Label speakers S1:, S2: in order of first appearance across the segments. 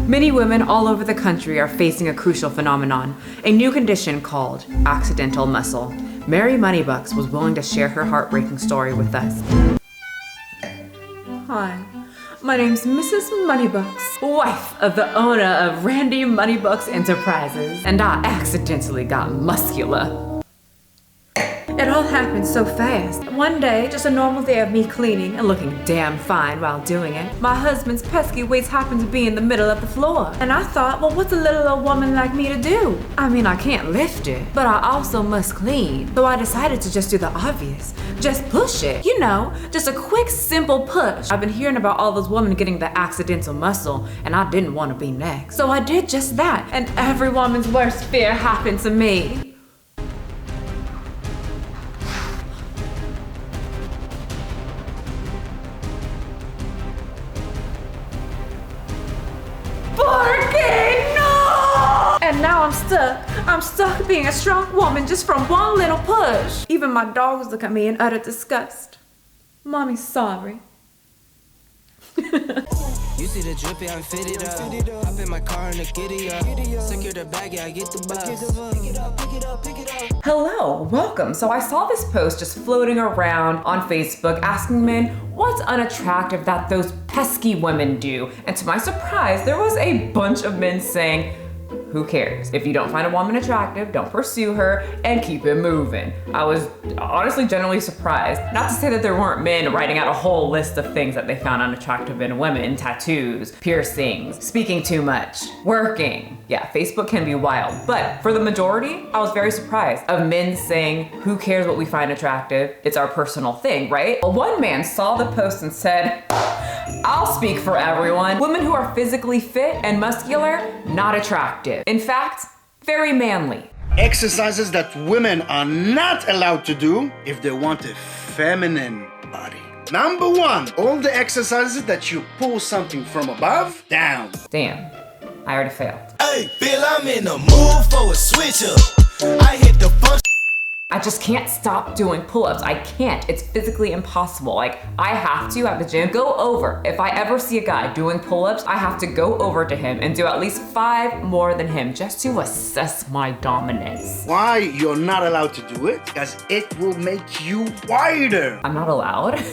S1: Many women all over the country are facing a crucial phenomenon, a new condition called accidental muscle. Mary Moneybucks was willing to share her heartbreaking story with us. Hi, my name's Mrs. Moneybucks, wife of the owner of Randy Moneybucks Enterprises, and I accidentally got muscular. It all happened so fast. One day, just a normal day of me cleaning and looking damn fine while doing it, my husband's pesky weights happened to be in the middle of the floor. And I thought, well, what's a little old woman like me to do? I mean, I can't lift it, but I also must clean. So I decided to just do the obvious. Just push it. You know, just a quick, simple push. I've been hearing about all those women getting the accidental muscle, and I didn't want to be next. So I did just that, and every woman's worst fear happened to me. And now I'm stuck. I'm stuck being a strong woman just from one little push. Even my dogs look at me in utter disgust. Mommy's sorry.
S2: You see the drippy, I'm fitted up. Hop in my car and the giddy up. Secure the bag, yeah, I get the bus. Pick it up.
S1: Hello, welcome. So I saw this post just floating around on Facebook asking men what's unattractive that those pesky women do. And to my surprise, there was a bunch of men saying, who cares? If you don't find a woman attractive, don't pursue her and keep it moving. I was honestly genuinely surprised. Not to say that there weren't men writing out a whole list of things that they found unattractive in women: tattoos, piercings, speaking too much, working. Yeah, Facebook can be wild. But for the majority, I was very surprised of men saying, who cares what we find attractive? It's our personal thing, right? Well, one man saw the post and said, I'll speak for everyone. Women who are physically fit and muscular, not attractive. In fact, very manly.
S3: Exercises that women are not allowed to do if they want a feminine body. Number 1, all the exercises that you pull something from above down.
S1: Damn, I already failed.
S2: Hey, Bill, I'm in the mood for a switch up. I hit the function.
S1: I just can't stop doing pull-ups. I can't. It's physically impossible. Like, I have to, at the gym, go over. If I ever see a guy doing pull-ups, I have to go over to him and do at least 5 more than him just to assess my dominance.
S3: Why you're not allowed to do it? Because it will make you wider.
S1: I'm not allowed?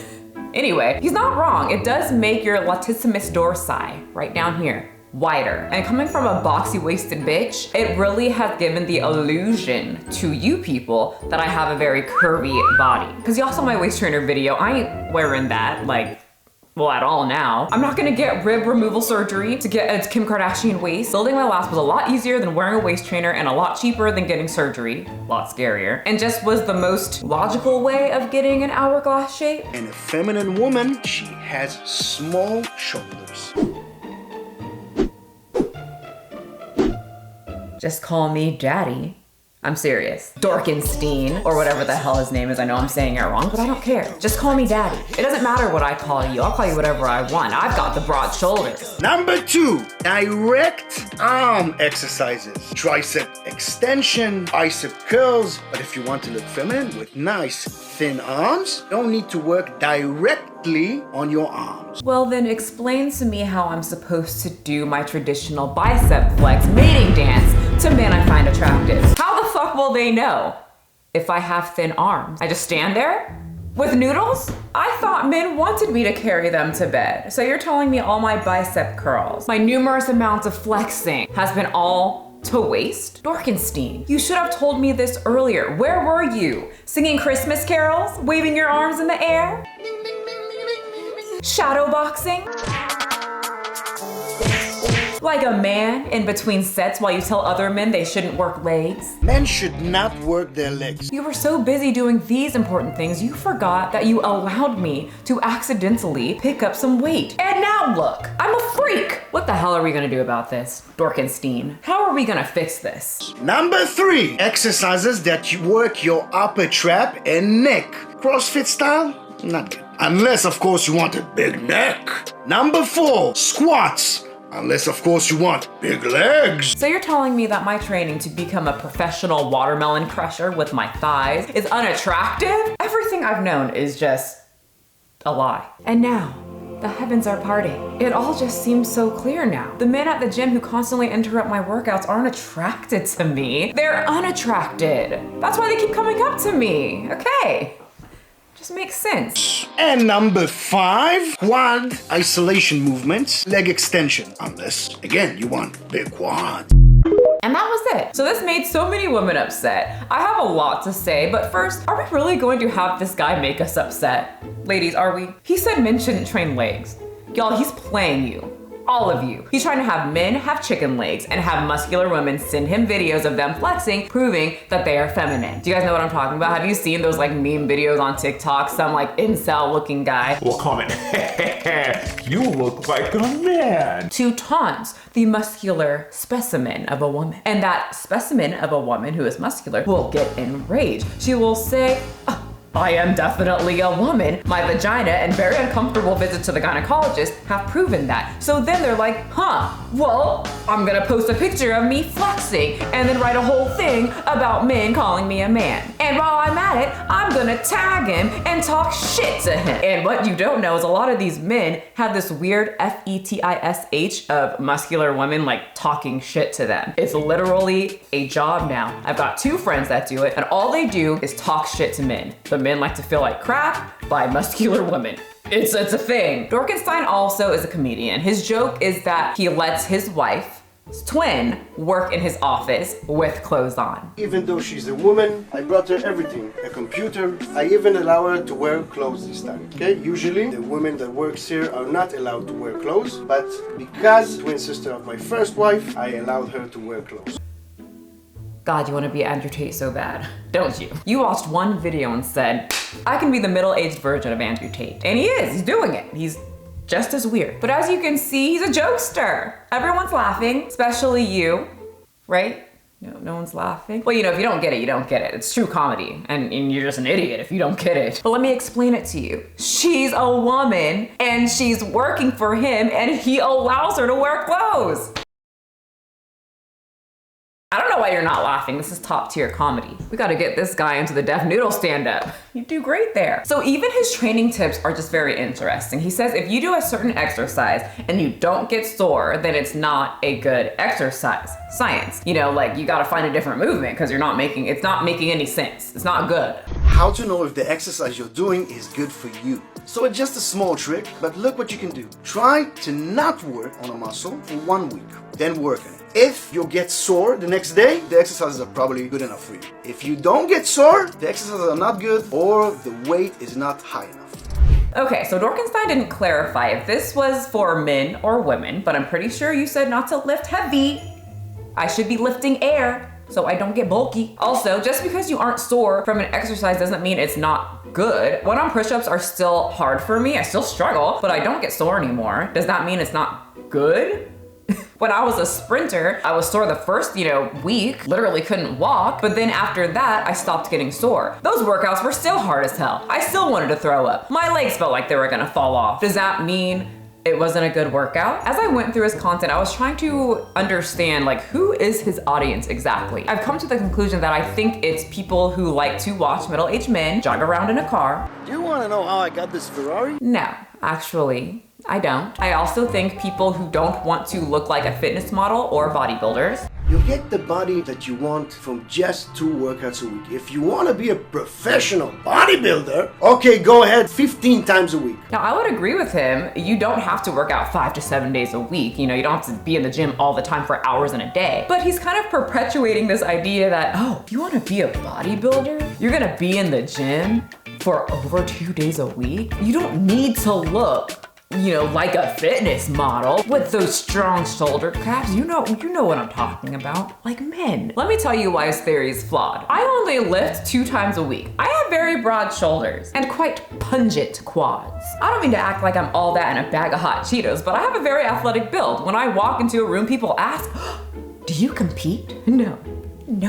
S1: Anyway, he's not wrong. It does make your latissimus dorsi, right down here, wider. And coming from a boxy-waisted bitch, it really has given the illusion to you people that I have a very curvy body. Because y'all saw my waist trainer video, I ain't wearing that, like, well, at all now. I'm not gonna get rib removal surgery to get a Kim Kardashian waist. Building my last was a lot easier than wearing a waist trainer and a lot cheaper than getting surgery. A lot scarier. And just was the most logical way of getting an hourglass shape.
S3: And a feminine woman, she has small shoulders.
S1: Just call me daddy. I'm serious. Dorkenstein, or whatever the hell his name is. I know I'm saying it wrong, but I don't care. Just call me daddy. It doesn't matter what I call you. I'll call you whatever I want. I've got the broad shoulders.
S3: Number 2, direct arm exercises. Tricep extension, bicep curls. But if you want to look feminine with nice thin arms, you don't need to work directly on your arms.
S1: Well, then explain to me how I'm supposed to do my traditional bicep flex mating dance to men I find attractive. How the fuck will they know if I have thin arms? I just stand there with noodles? I thought men wanted me to carry them to bed. So you're telling me all my bicep curls, my numerous amounts of flexing has been all to waste? Dorkenstein, you should have told me this earlier. Where were you? Singing Christmas carols? Waving your arms in the air? Shadow boxing? Like a man in between sets while you tell other men they shouldn't work legs?
S3: Men should not work their legs.
S1: You were so busy doing these important things, you forgot that you allowed me to accidentally pick up some weight. And now look, I'm a freak. What the hell are we gonna do about this, Dorkenstein? How are we gonna fix this?
S3: Number 3, exercises that you work your upper trap and neck. CrossFit style? Not good. Unless, of course, you want a big neck. Number 4, squats. Unless, of course, you want big legs.
S1: So you're telling me that my training to become a professional watermelon crusher with my thighs is unattractive? Everything I've known is just a lie. And now, The heavens are parting. It all just seems so clear now. The men at the gym who constantly interrupt my workouts aren't attracted to me. They're unattracted. That's why they keep coming up to me. Okay. Just makes sense.
S3: And number 5, quad isolation movements, leg extension. Unless, again, you want big quad.
S1: And that was it. So this made so many women upset. I have a lot to say, but first, are we really going to have this guy make us upset? Ladies, are we? He said men shouldn't train legs. Y'all, he's playing you. All of you. He's trying to have men have chicken legs and have muscular women send him videos of them flexing, proving that they are feminine. Do you guys know what I'm talking about? Have you seen those like meme videos on TikTok? Some like incel looking guy
S4: will comment, you look like a man.
S1: to taunt the muscular specimen of a woman. And that specimen of a woman who is muscular will get enraged. She will say, "Oh, I am definitely a woman. My vagina and very uncomfortable visits to the gynecologist have proven that." So then they're like, well, I'm gonna post a picture of me flexing and then write a whole thing about men calling me a man. And while I'm at it, I'm gonna tag him and talk shit to him. And what you don't know is a lot of these men have this weird fetish of muscular women like talking shit to them. It's literally a job now. I've got 2 friends that do it, and all they do is talk shit to men. The men like to feel like crap by muscular women. It's a thing. Dorkenstein also is a comedian. His joke is that he lets his wife, his twin, work in his office with clothes on.
S5: Even though she's a woman, I brought her everything. A computer. I even allow her to wear clothes this time. Okay? Usually, the women that works here are not allowed to wear clothes, but because twin sister of my first wife, I allowed her to wear clothes.
S1: God, you want to be Andrew Tate so bad, don't you? You watched one video and said, I can be the middle-aged version of Andrew Tate. And he is, he's doing it. He's just as weird. But as you can see, he's a jokester. Everyone's laughing, especially you, right? No one's laughing. Well, you know, if you don't get it, you don't get it. It's true comedy, and you're just an idiot if you don't get it. But let me explain it to you. She's a woman, and she's working for him, and he allows her to wear clothes. I don't know why you're not laughing. This is top tier comedy. We gotta get this guy into the deaf noodle stand-up. You do great there. So even his training tips are just very interesting. He says if you do a certain exercise and you don't get sore, then it's not a good exercise. Science. You know, like you gotta find a different movement because it's not making any sense. It's not good.
S5: How to know if the exercise you're doing is good for you. So it's just a small trick, but look what you can do. Try to not work on a muscle for 1 week, then work on it. If you get sore the next day, the exercises are probably good enough for you. If you don't get sore, the exercises are not good or the weight is not high enough.
S1: Okay, so Dorkenstein didn't clarify if this was for men or women, but I'm pretty sure you said not to lift heavy. I should be lifting air so I don't get bulky. Also, just because you aren't sore from an exercise doesn't mean it's not good. One-arm push-ups are still hard for me. I still struggle, but I don't get sore anymore. Does that mean it's not good? When I was a sprinter, I was sore the first, week, literally couldn't walk, but then after that, I stopped getting sore. Those workouts were still hard as hell. I still wanted to throw up. My legs felt like they were gonna fall off. Does that mean it wasn't a good workout? As I went through his content, I was trying to understand, who is his audience exactly? I've come to the conclusion that I think it's people who like to watch middle-aged men jog around in a car.
S5: Do you want to know how I got this Ferrari?
S1: No, actually, I don't. I also think people who don't want to look like a fitness model or bodybuilders.
S5: You'll get the body that you want from just 2 workouts a week. If you want to be a professional bodybuilder, okay, go ahead 15 times a week.
S1: Now, I would agree with him. You don't have to work out 5 to 7 days a week. You don't have to be in the gym all the time for hours in a day. But he's kind of perpetuating this idea that, if you want to be a bodybuilder, you're going to be in the gym for over 2 days a week. You don't need to look like a fitness model with those strong shoulder crabs. You know what I'm talking about. Like men. Let me tell you why his theory is flawed. I only lift 2 times a week. I have very broad shoulders and quite pungent quads. I don't mean to act like I'm all that in a bag of hot Cheetos, but I have a very athletic build. When I walk into a room, people ask, do you compete? No,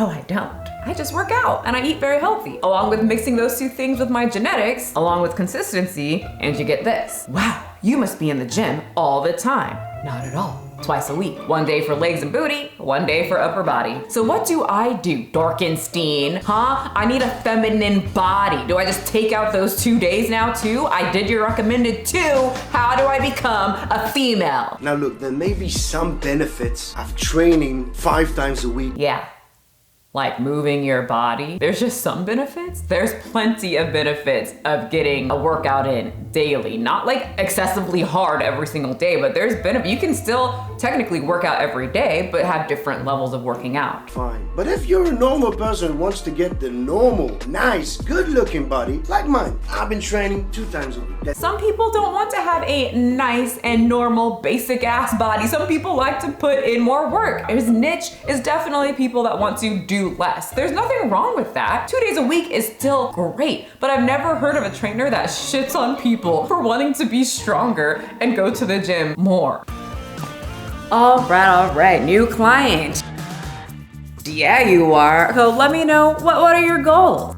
S1: I don't. I just work out and I eat very healthy. Along with mixing those 2 things with my genetics, along with consistency, and you get this. Wow, you must be in the gym all the time. Not at all. twice a week. One day for legs and booty, one day for upper body. So what do I do, Dorkenstein? Huh? I need a feminine body. Do I just take out those 2 days now too? I did your recommended 2. How do I become a female?
S5: Now look, there may be some benefits of training 5 times a week.
S1: Yeah. Like moving your body. There's just some benefits. There's plenty of benefits of getting a workout in daily. Not like excessively hard every single day, but there's benefit. You can still technically work out every day, but have different levels of working out.
S5: Fine. But if you're a normal person who wants to get the normal, nice, good-looking body, like mine, I've been training 2 times a week.
S1: Some people don't want to have a nice and normal basic ass body. Some people like to put in more work. His niche is definitely people that want to do less. There's nothing wrong with that. 2 days a week is still great, but I've never heard of a trainer that shits on people for wanting to be stronger and go to the gym more. All right, new client. Yeah, you are. So let me know, what are your goals?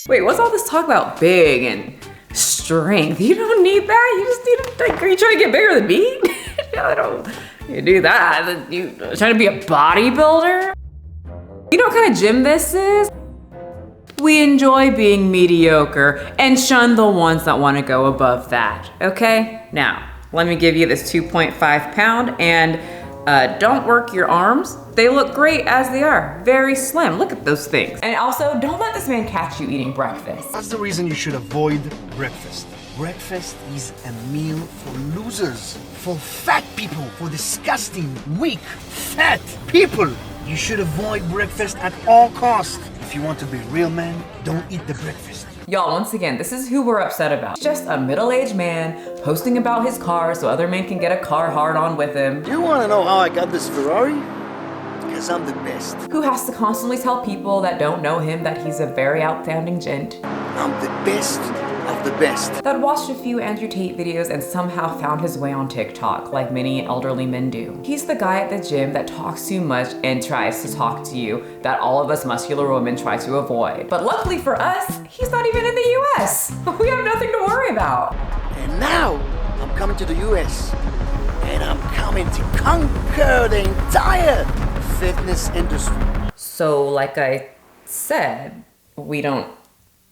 S1: Wait, what's all this talk about big and strength? You don't need that. You just need to, like, are you trying to get bigger than me? I don't. You do that, you trying to be a bodybuilder? You know what kind of gym this is? We enjoy being mediocre and shun the ones that want to go above that, okay? Now, let me give you this 2.5 pound and don't work your arms. They look great as they are, very slim. Look at those things. And also, don't let this man catch you eating breakfast.
S5: That's the reason you should avoid breakfast. Breakfast is a meal for losers, for fat people, for disgusting, weak, fat people. You should avoid breakfast at all costs. If you want to be a real man, don't eat the breakfast.
S1: Y'all, once again, this is who we're upset about. Just a middle-aged man posting about his car so other men can get a car hard on with him.
S5: You want to know how I got this Ferrari? Because I'm the best.
S1: Who has to constantly tell people that don't know him that he's a very outstanding gent.
S5: I'm the best of the best.
S1: That watched a few Andrew Tate videos and somehow found his way on TikTok, like many elderly men do. He's the guy at the gym that talks too much and tries to talk to you that all of us muscular women try to avoid. But luckily for us, he's not even in the US. We have nothing to worry about.
S5: And now, I'm coming to the US. And I'm coming to conquer the entire fitness industry.
S1: So like I said, we don't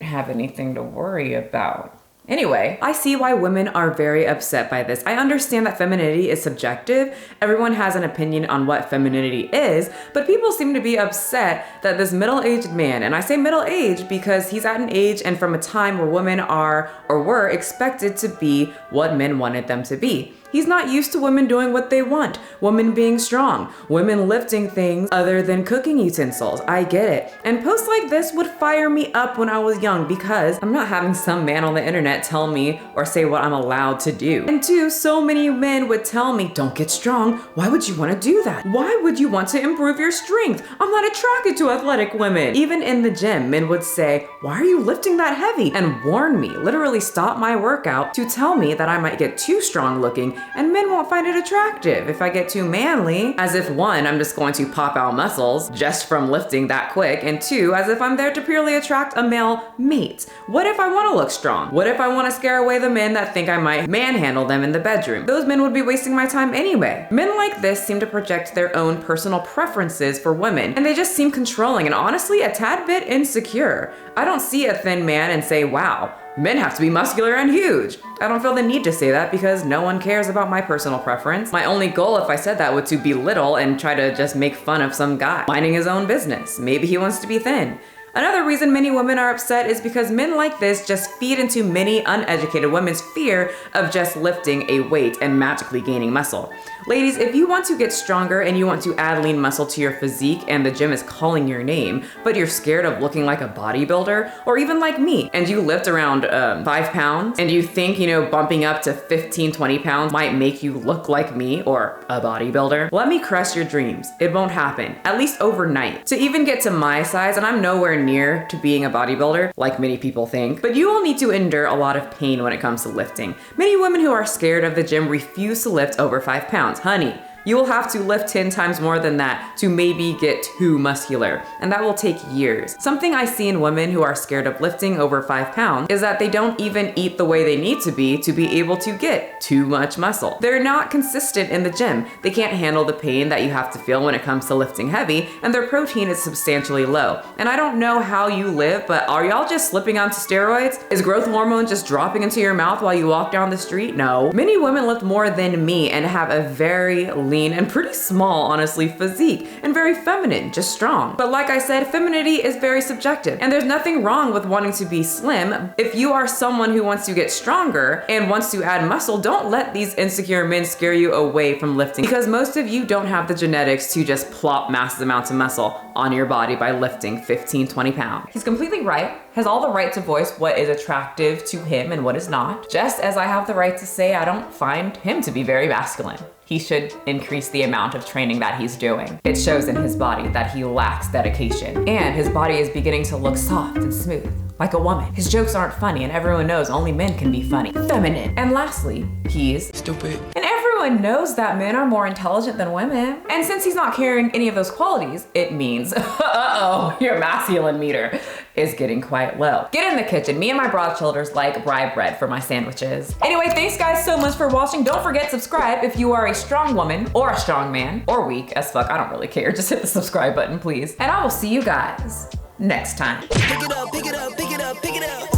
S1: have anything to worry about. Anyway, I see why women are very upset by this. I understand that femininity is subjective. Everyone has an opinion on what femininity is, but people seem to be upset that this middle-aged man, and I say middle-aged because he's at an age and from a time where women are or were expected to be what men wanted them to be. He's not used to women doing what they want, women being strong, women lifting things other than cooking utensils. I get it. And posts like this would fire me up when I was young because I'm not having some man on the internet tell me or say what I'm allowed to do. And two, so many men would tell me, don't get strong. Why would you want to do that? Why would you want to improve your strength? I'm not attracted to athletic women. Even in the gym, men would say, why are you lifting that heavy? And warn me, literally stop my workout to tell me that I might get too strong looking and men won't find it attractive if I get too manly, as if one, I'm just going to pop out muscles just from lifting that quick, and two, as if I'm there to purely attract a male mate. What if I want to look strong? What if I want to scare away the men that think I might manhandle them in the bedroom? Those men would be wasting my time anyway. Men like this seem to project their own personal preferences for women, and they just seem controlling and honestly a tad bit insecure. I don't see a thin man and say, wow, men have to be muscular and huge. I don't feel the need to say that because no one cares about my personal preference. My only goal if I said that would to belittle and try to just make fun of some guy minding his own business. Maybe he wants to be thin. Another reason many women are upset is because men like this just feed into many uneducated women's fear of just lifting a weight and magically gaining muscle. Ladies, if you want to get stronger and you want to add lean muscle to your physique and the gym is calling your name, but you're scared of looking like a bodybuilder, or even like me, and you lift around 5 pounds, and you think, bumping up to 15, 20 pounds might make you look like me or a bodybuilder, let me crush your dreams. It won't happen, at least overnight. To even get to my size, and I'm nowhere near to being a bodybuilder, like many people think, but you will need to endure a lot of pain when it comes to lifting. Many women who are scared of the gym refuse to lift over 5 pounds. Honey, You will have to lift 10 times more than that to maybe get too muscular, and that will take years. Something I see in women who are scared of lifting over 5 pounds is that they don't even eat the way they need to be able to get too much muscle. They're not consistent in the gym. They can't handle the pain that you have to feel when it comes to lifting heavy, and their protein is substantially low. And I don't know how you live, but are y'all just slipping onto steroids? Is growth hormone just dropping into your mouth while you walk down the street? No. Many women lift more than me and have a very lean and pretty small, honestly, physique, and very feminine, just strong. But like I said, femininity is very subjective, and there's nothing wrong with wanting to be slim. If you are someone who wants to get stronger and wants to add muscle, don't let these insecure men scare you away from lifting, because most of you don't have the genetics to just plop massive amounts of muscle on your body by lifting 15, 20 pounds. He's completely right, has all the right to voice what is attractive to him and what is not, just as I have the right to say I don't find him to be very masculine. He should increase the amount of training that he's doing. It shows in his body that he lacks dedication, and his body is beginning to look soft and smooth, like a woman. His jokes aren't funny, and everyone knows only men can be funny. Feminine. And lastly, he's
S2: Stupid.
S1: and everyone knows that men are more intelligent than women. And since he's not carrying any of those qualities, it means, uh-oh, your masculine meter is getting quite low. Get in the kitchen. Me and my broad shoulders like rye bread for my sandwiches. Anyway, thanks guys so much for watching. Don't forget subscribe if you are a strong woman or a strong man or weak as fuck. I don't really care. Just hit the subscribe button, please. And I will see you guys next time.
S2: Pick it up, pick it up, pick it up, pick it up.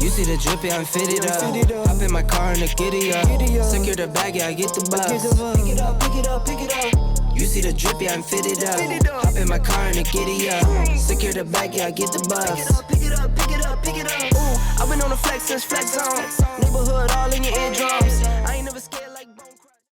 S2: You see the drip, yeah, I'm fitted up. Hop in my car and the giddy up. Secure the bag, yeah, I get the bus. Pick it up, pick it up, pick it up. You see the drip, yeah, I'm fitted up. Hop in my car and the giddy up. Secure the bag, yeah, I get the bus. Pick it up, pick it up, pick it up. I've been on the flex since flex on. Neighborhood all in your eardrums. I ain't